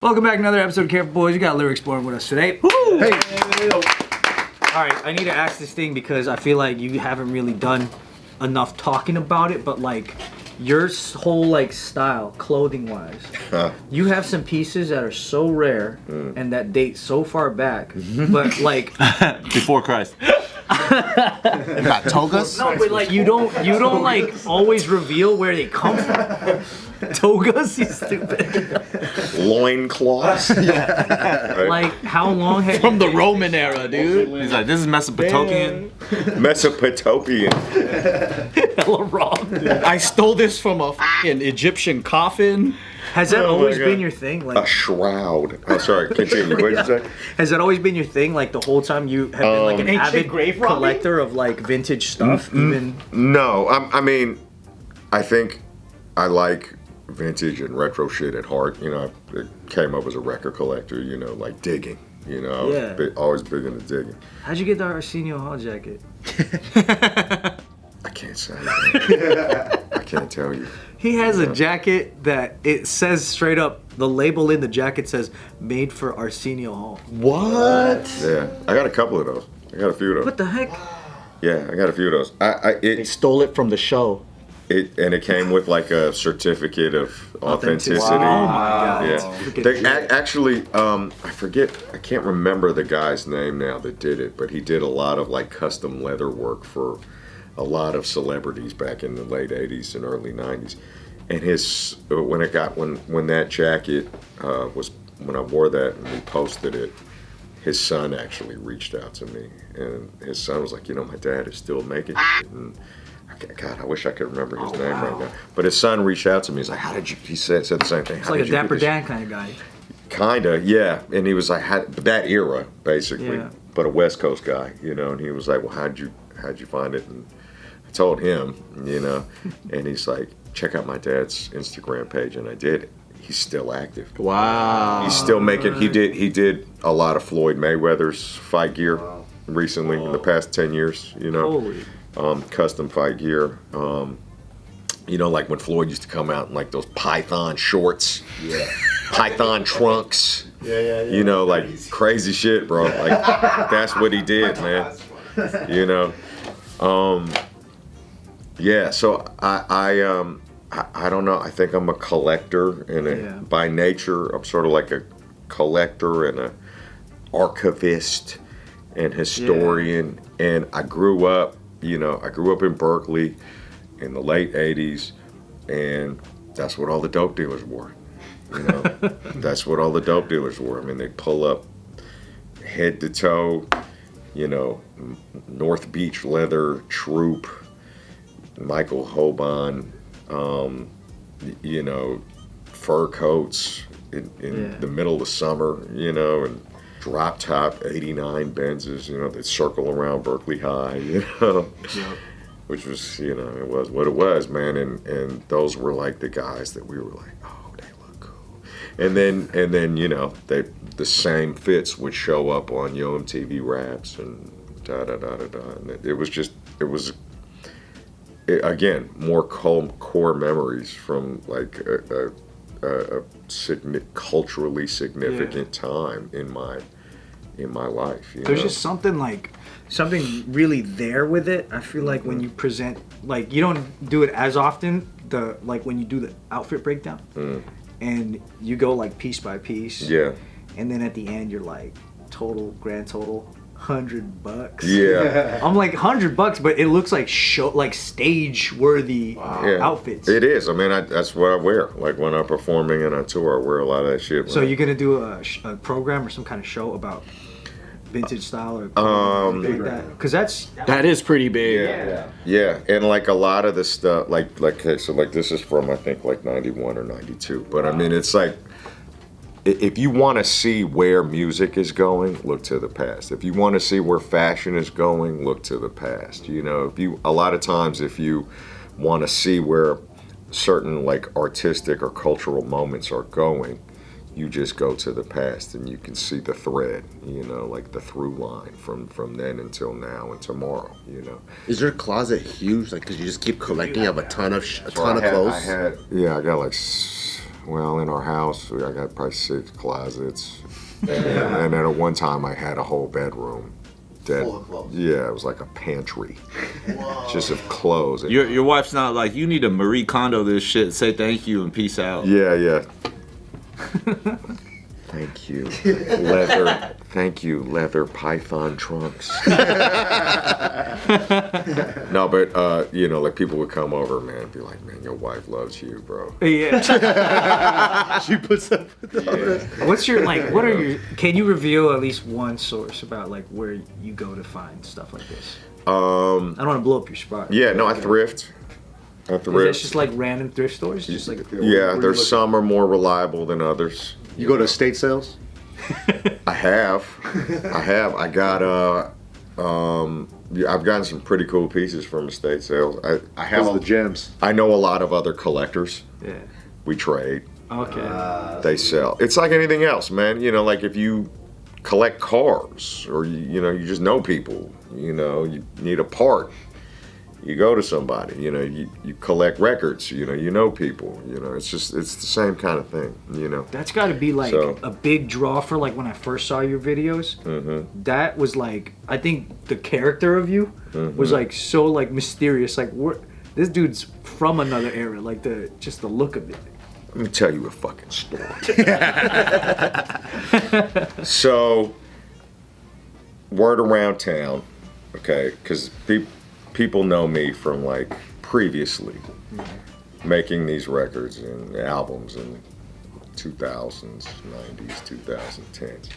Welcome back to another episode of Careful Boys. You got Lyric Exploring with us today. Woo! Hey! Alright, I need to ask this thing because I feel like you haven't really done enough talking about it, but like your whole like style, clothing-wise, you have some pieces that are so rare and that date so far back, but like before Christ. Got togas? No, but like you don't like always reveal where they come from. Togas, you stupid. Loincloths. Right. Like how long have from the Roman era, dude? He's like, this is Mesopotamian. Mesopotamian. Hella wrong. I stole this from a fucking Egyptian coffin. Has that always been your thing? Like a shroud. Oh, sorry. Continue. What did you say? Has that always been your thing? Like the whole time you have been like an avid collector of like vintage stuff? Even no. I mean, I think I like vintage and retro shit at heart. You know, I came up as a record collector. You know, like digging. You know, I was always big into digging. How'd you get the Arsenio Hall jacket? I can't say. I can't tell you. He has a jacket that it says straight up, the label in the jacket says, made for Arsenio Hall. What? Yeah, I got a couple of those. I got a few of those. What the heck? Yeah, I got a few of those. They stole it from the show. It came with like a certificate of authenticity. Wow. Oh my God. Yeah. They actually, I forget, I can't remember the guy's name now that did it, but he did a lot of like custom leather work for a lot of celebrities back in the late 80s and early 90s. And when that jacket when I wore that and we posted it, his son actually reached out to me, and his son was like, you know, my dad is still making it. And God, I wish I could remember his name right now. But his son reached out to me. He's like, how did you, he said the same thing. It's like a Dapper Dan kind of guy. Kinda, yeah. And he was like, that era, basically, but a West Coast guy, you know. And he was like, well, how'd you find it? And I told him, you know, and he's like, check out my dad's Instagram page, and I did. He's still active. Wow. He's still making. He did a lot of Floyd Mayweather's fight gear recently in the past 10 years. You know, custom fight gear. You know, like when Floyd used to come out in like those Python shorts, Python trunks. Yeah. You know, like crazy shit, bro. Like that's what he did, man. You know. Yeah, so I don't know. I think I'm a collector, and by nature, I'm sort of like a collector and a archivist and historian. And I grew up in Berkeley in the late '80s, and that's what all the dope dealers wore. You know, that's what all the dope dealers wore. I mean, they pull up head to toe. You know, North Beach leather, Troop, Michael Hoban, you know, fur coats in the middle of the summer, you know, and drop top 89 Benzes, you know, that circle around Berkeley High, you know, which was, you know, it was what it was, man. And those were like the guys that we were like, oh, they look cool. And then you know, the same fits would show up on Yo MTV Raps and da-da-da-da-da. And it was again, more core memories from like a culturally significant time in my life. There's just something really there with it. I feel like when you present, like you don't do it as often, like when you do the outfit breakdown and you go like piece by piece. Yeah. And then at the end you're like grand total $100. Yeah. I'm like $100, but it looks like stage worthy outfits. It is. I mean, that's what I wear. Like when I'm performing and on tour, I wear a lot of that shit. So you're gonna do a program or some kind of show about vintage style or like that? Because that is pretty big. Yeah. And like a lot of the stuff, like this is from I think like 91 or 92. But I mean, it's like, if you want to see where music is going, look to the past. If you want to see where fashion is going, look to the past. You know, a lot of times if you want to see where certain like artistic or cultural moments are going, you just go to the past and you can see the thread, you know, like the through line from then until now and tomorrow, you know. Is your closet huge? Like, because you just keep collecting, you have a ton of clothes? I got like Well, in our house, I got probably 6 closets. And then at one time, I had a whole bedroom. Full of clothes. Yeah, it was like a pantry. Just of clothes. Your wife's not like, you need to Marie Kondo this shit, say thank you and peace out. Yeah. Thank you. Thank you, leather python trunks. No, but like people would come over, man, and be like, man, your wife loves you, bro. Yeah. She puts up with all this. What's your what are your? Can you reveal at least one source about like where you go to find stuff like this? I don't want to blow up your spot. Yeah, no, I thrift. Is that just like random thrift stores? Just like Yeah, there's some are more reliable than others. You go to estate sales? I have. I got I've gotten some pretty cool pieces from estate sales. I have the gems. I know a lot of other collectors. Yeah. We trade. Okay. They sell. It's like anything else, man. Like if you collect cars or you just know people, you need a part. You go to somebody, you collect records, you know people, it's the same kind of thing, That's got to be like a big draw for like when I first saw your videos. Mm-hmm. That was like, I think the character of you was like so like mysterious. Like this dude's from another era. Like just the look of it. Let me tell you a fucking story. So, word around town, okay, because people know me from like previously making these records and albums in 2000s, 90s, 2010s.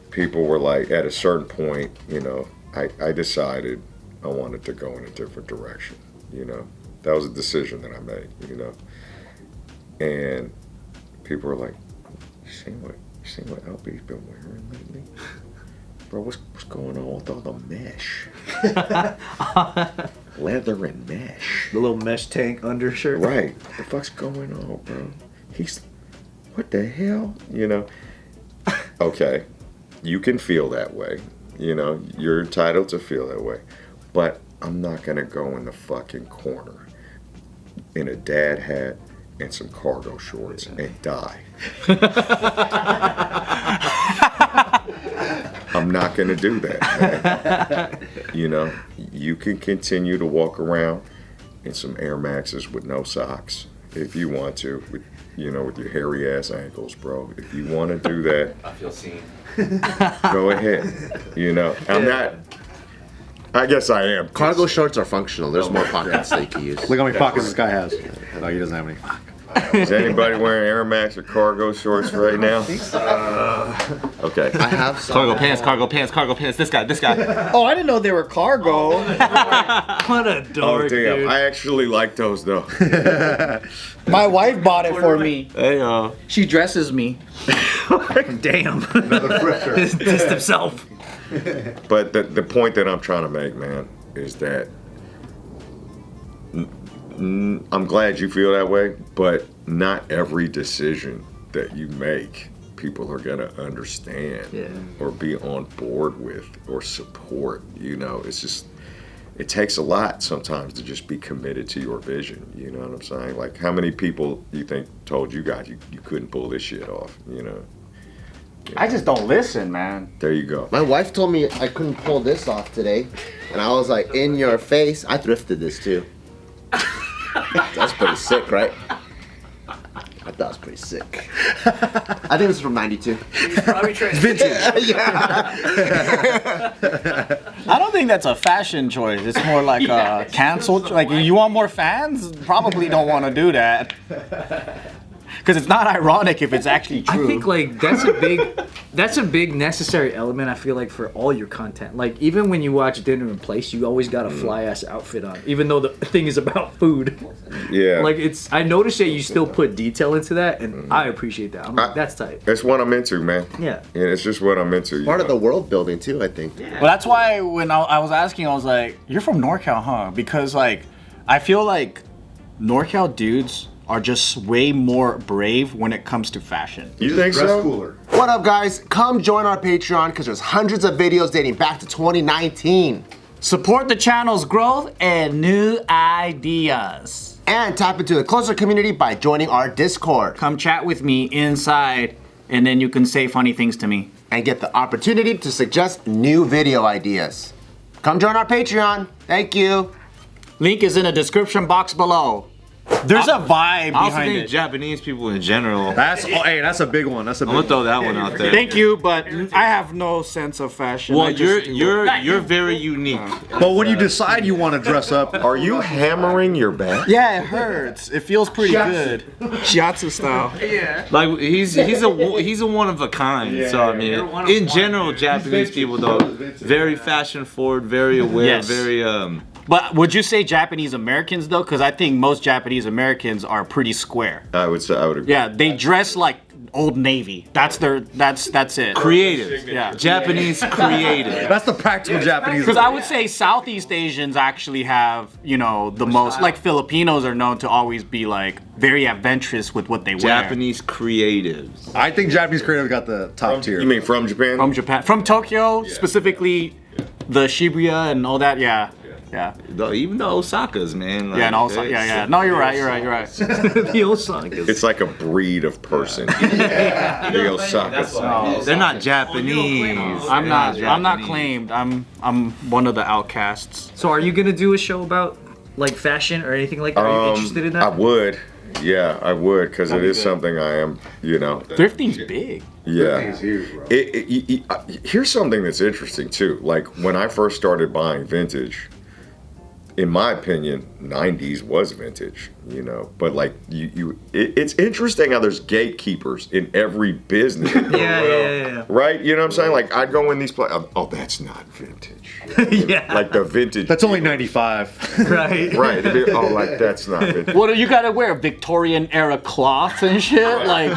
People were like, at a certain point, I decided I wanted to go in a different direction. That was a decision that I made. And people were like, you seen what LB's been wearing lately? Bro, what's going on with all the mesh? Leather and mesh. The little mesh tank undershirt. Right. What the fuck's going on, bro? What the hell? Okay. You can feel that way. You're entitled to feel that way. But I'm not going to go in the fucking corner in a dad hat and some cargo shorts and die. I'm not going to do that, man. You can continue to walk around in some Air Maxes with no socks if you want to, with your hairy ass ankles, bro. If you want to do that, I feel seen. Go ahead. I'm not. I guess I am. Cargo shorts are functional. There's more pockets they can use. Look how many pockets this guy has. No, he doesn't have any. Is anybody wearing Air Max or cargo shorts right now? Okay. I have some. Cargo pants. This guy. Oh, I didn't know they were cargo. What a dork, damn. dude. I actually like those though. My wife bought it for me. Hey, She dresses me. Damn. Dissed himself. But the point that I'm trying to make, man, is that I'm glad you feel that way, but not every decision that you make, people are gonna understand or be on board with or support. It's just, it takes a lot sometimes to just be committed to your vision. You know what I'm saying? Like, how many people you think told you guys you couldn't pull this shit off? I just don't listen, man. There you go. My wife told me I couldn't pull this off today, and I was like, in your face. I thrifted this too. That's pretty sick, right? I thought it was pretty sick. I think this is from '92. Probably vintage. I don't think that's a fashion choice. It's more like a cancel. Like, you want more fans? Probably don't want to do that. Because it's not ironic if it's actually true. I think like that's a big necessary element. I feel like for all your content. Like even when you watch Dinner in Place, you always got a fly ass outfit on, even though the thing is about food. Yeah. Like I noticed that you still put detail into that, and I appreciate that. I'm like, that's tight. It's what I'm into, man. Yeah. It's just what I'm into. Part of the world building too, I think. Well, that's why when I was asking, I was like, "You're from NorCal, huh?" Because like, I feel like NorCal dudes are just way more brave when it comes to fashion. You think so? Cooler. What up, guys? Come join our Patreon because there's hundreds of videos dating back to 2019. Support the channel's growth and new ideas. And tap into the closer community by joining our Discord. Come chat with me inside, and then you can say funny things to me. And get the opportunity to suggest new video ideas. Come join our Patreon. Thank you. Link is in the description box below. There's a vibe I also behind think it. Japanese people in general. That's that's a big one. That's a big I'm gonna throw that one out there. Thank you, but I have no sense of fashion. Well, I just do- you're very unique. But when you decide you want to dress up, Are you hammering your back? Yeah, it hurts. It feels pretty good. Shiatsu style. Like he's a one of a kind. So I mean, in general, Japanese people though, very fashion forward, very aware, Yes. very But would you say Japanese Americans though? Because I think most Japanese Americans are pretty square. I would say I would agree. Yeah, they dress like Old Navy. That's it. creative. Yeah. Japanese creative. that's the practical Japanese. Because I would say Southeast Asians actually have, the most, like Filipinos are known to always be like very adventurous with what they wear. Japanese creatives. I think Japanese creative got the top tier. You mean from Japan? From Japan. From Tokyo, specifically the Shibuya and all that, yeah. Though, even the Osakas, man. Like, Yeah, and also, yeah. No, you're right. The Osakas. It's like a breed of person. The Osakas. They're not Japanese. I'm not Japanese. claimed. I'm one of the outcasts. So are you gonna do a show about like fashion or anything like that? Are you interested in that? I would. Yeah, I would, because it is something I am, Thrifting's big. Yeah. Here's something that's interesting, too. Like, when I first started buying vintage, in my opinion, 90s was vintage, But, like, it's interesting how there's gatekeepers in every business. Yeah. Right? You know what I'm saying? Like, I'd go in these places, oh, that's not vintage. Yeah. Like, the vintage. That's only 95. Right. Right. Oh, like, that's not vintage. What do you gotta wear? Victorian era cloth and shit? Like,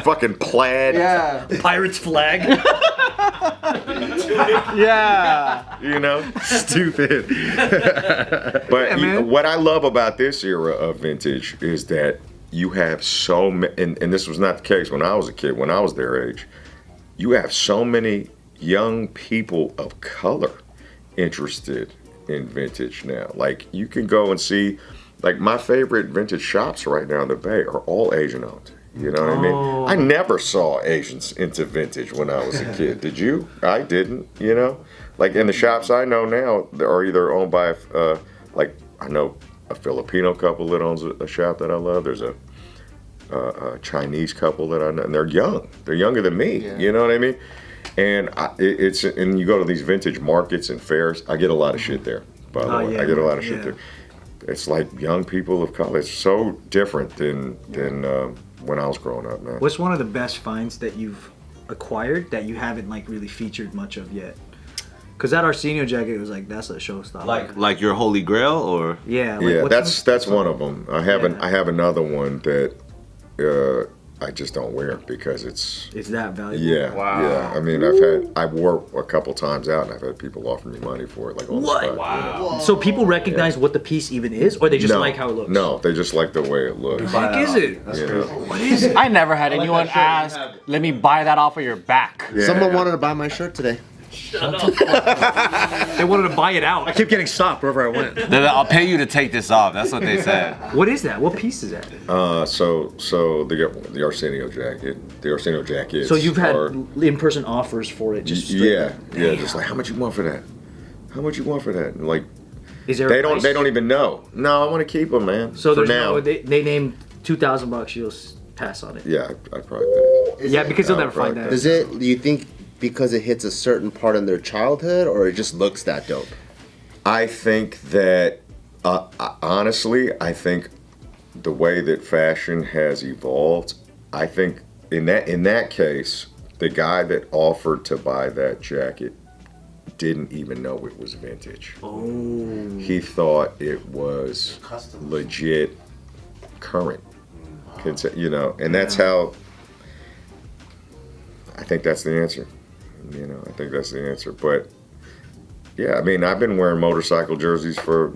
Fucking plaid. yeah. Pirate's flag. Yeah. Stupid. But man. what I love about this era of vintage is that you have so many, and this was not the case when I was a kid, when I was their age, you have so many young people of color interested in vintage now. Like, you can go and see, like, my favorite vintage shops right now in the Bay are all Asian owned. You know what I mean? I never saw Asians into vintage when I was a kid. Did you? I didn't, Like, in the shops I know now, they are either owned by, like, I know a Filipino couple that owns a shop that I love. There's a Chinese couple that I know, and they're young. They're younger than me. Yeah. You know what I mean? And and you go to these vintage markets and fairs. I get a lot of shit there. By the way, I get a lot of shit there. It's like young people of color. It's so different than when I was growing up, man. What's one of the best finds that you've acquired that you haven't like really featured much of yet? Because that Arsenio jacket was like, that's a showstopper. Like your holy grail, or That's one of them. I have another one that I just don't wear because it's that valuable. Yeah. Wow. Yeah. I mean, I wore a couple times out and I've had people offer me money for it, like on the spot. Wow. So people recognize what the piece even is, or they just like how it looks? No, they just like the way it looks. What the heck is it? What is it? I never had anyone ask, let me buy that off of your back. Yeah. Someone wanted to buy my shirt today. They wanted to buy it out. I keep getting stopped wherever I went. I'll pay you to take this off. That's what they said. What is that? What piece is that? So the Arsenio jacket. The Arsenio jacket. So you've had in-person offers for it, just straight up? Just like, how much you want for that? How much you want for that? And like, is there? They don't even know. No, I want to keep them, man. So for there's now. They named $2,000. You'll pass on it. Yeah, I'd probably pass. Yeah, because you'll never find that. Do you think because it hits a certain part in their childhood, or it just looks that dope? I think that, honestly, I think the way that fashion has evolved, I think in that case, the guy that offered to buy that jacket didn't even know it was vintage. Oh. He thought it was legit current. And that's how, I think that's the answer. I think that's the answer. But yeah, I mean, I've been wearing motorcycle jerseys for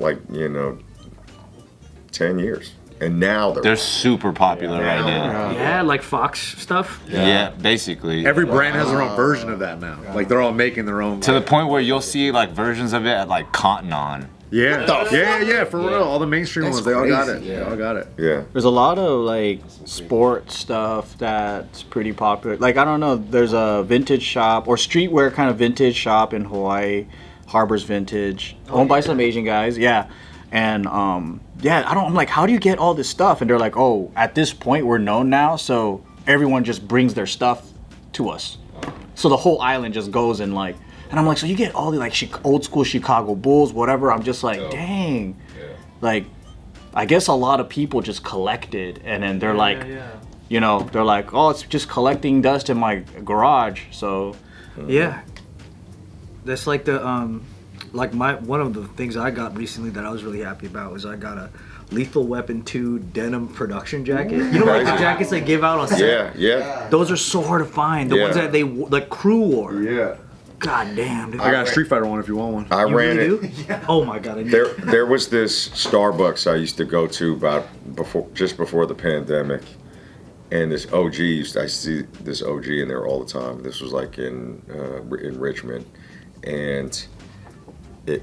10 years. And now they're super popular right now. Yeah, like Fox stuff. Yeah, basically. Every brand has their own version of that now. Like they're all making their own. To the point where you'll see like versions of it at like Cotton On. Yeah, for real. All the mainstream ones, they all got it. They all got it. Yeah. There's a lot of like sports stuff that's pretty popular. Like I don't know, there's a vintage shop or streetwear kind of vintage shop in Hawaii, Harbor's Vintage, owned by some Asian guys. Yeah, and I'm like, how do you get all this stuff? And they're like, oh, at this point we're known now, so everyone just brings their stuff to us. So the whole island just goes and like. And I'm like, so you get all the like old school Chicago Bulls, whatever. I'm just like, dang. Like, I guess a lot of people just collected, and then they're you know, they're like, oh, it's just collecting dust in my garage. So, yeah, that's like the one of the things I got recently that I was really happy about was I got a Lethal Weapon 2 denim production jacket. You know, like the jackets they give out on set. Yeah. Those are so hard to find. The ones that they like crew wore. Yeah. God damn, dude. I got a Street Fighter one if you want one. I You ran really it. do? Oh my god. There was this Starbucks I used to go to just before the pandemic, and this OG I see this OG in there all the time. This was like in Richmond, and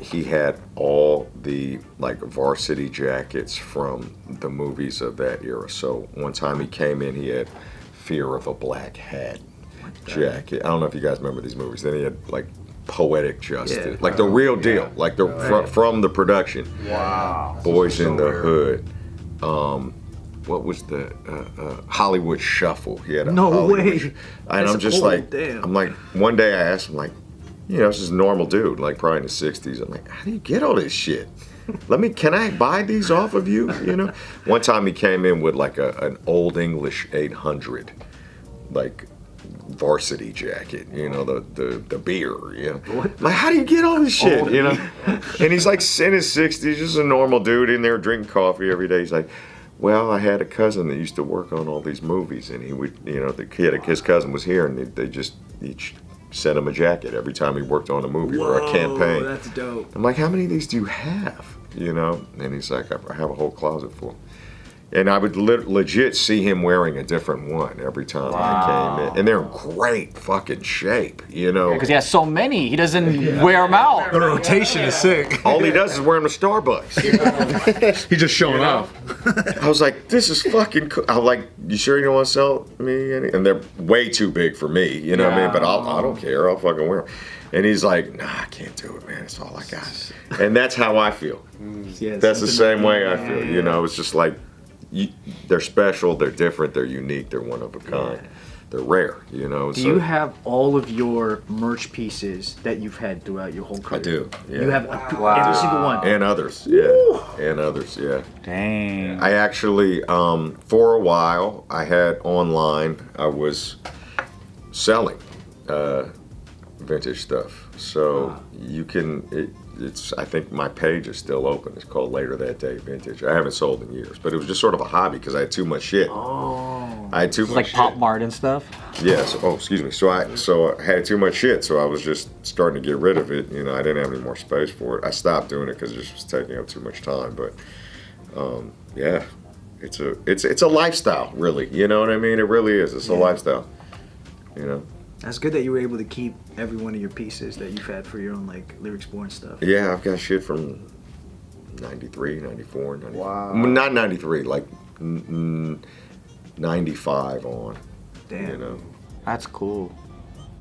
he had all the like varsity jackets from the movies of that era. So one time he came in, he had Fear of a Black Hat jacket. I don't know if you guys remember these movies. Then he had like Poetic Justice, like the real deal, like the from the production. wow. Boys in the Hood. What was the Hollywood Shuffle? He had a No Hollywood way. And That's I'm just old, like, damn. I'm like, one day I asked him, like, you know, this is a normal dude, like probably in the 60s. I'm like, how do you get all this shit? Can I buy these off of you? You know? One time he came in with like an Old English 800, like varsity jacket, you know, the beer, you know. Like, how do you get all this shit, you know? And he's like in his 60s, just a normal dude in there drinking coffee every day. He's like, well, I had a cousin that used to work on all these movies, and he would, you know, his cousin was here, and they just each sent him a jacket every time he worked on a movie or a campaign. That's dope. I'm like, how many of these do you have? You know? And he's like, I have a whole closet full. And I would legit see him wearing a different one every time I came in. And they're in great fucking shape, you know? Because he has so many, he doesn't wear them out. The rotation is sick. All he does is wear them to Starbucks. He's just showing off. I was like, this is fucking cool. I was like, you sure you don't want to sell me any? And they're way too big for me, you know what I mean? But I don't care. I'll fucking wear them. And he's like, nah, I can't do it, man. It's all I got. And that's how I feel. Yeah, That's the same way I feel. You know, it's just like, they're special, they're different, they're unique, they're one of a kind. They're rare, you know. Do you have all of your merch pieces that you've had throughout your whole career? I do. Yeah. You have every single one. And others, yeah. Dang. I actually, for a while, I had online, I was selling vintage stuff. So you can, I think my page is still open. It's called Later That Day Vintage. I haven't sold in years, but it was just sort of a hobby because I had too much shit. I had too much Like shit. Pop Mart and stuff. Yes. Oh, excuse me. So I had too much shit, so I was just starting to get rid of it. You know, I didn't have any more space for it. I stopped doing it because it just was taking up too much time. But yeah, it's a lifestyle, really. You know what I mean? It really is. It's a lifestyle. You know. That's good that you were able to keep every one of your pieces that you've had for your own like Lyrics Born stuff. Yeah, I've got shit from 93, 94, 95. Wow. Not 93, like 95 on. Damn. You know. That's cool.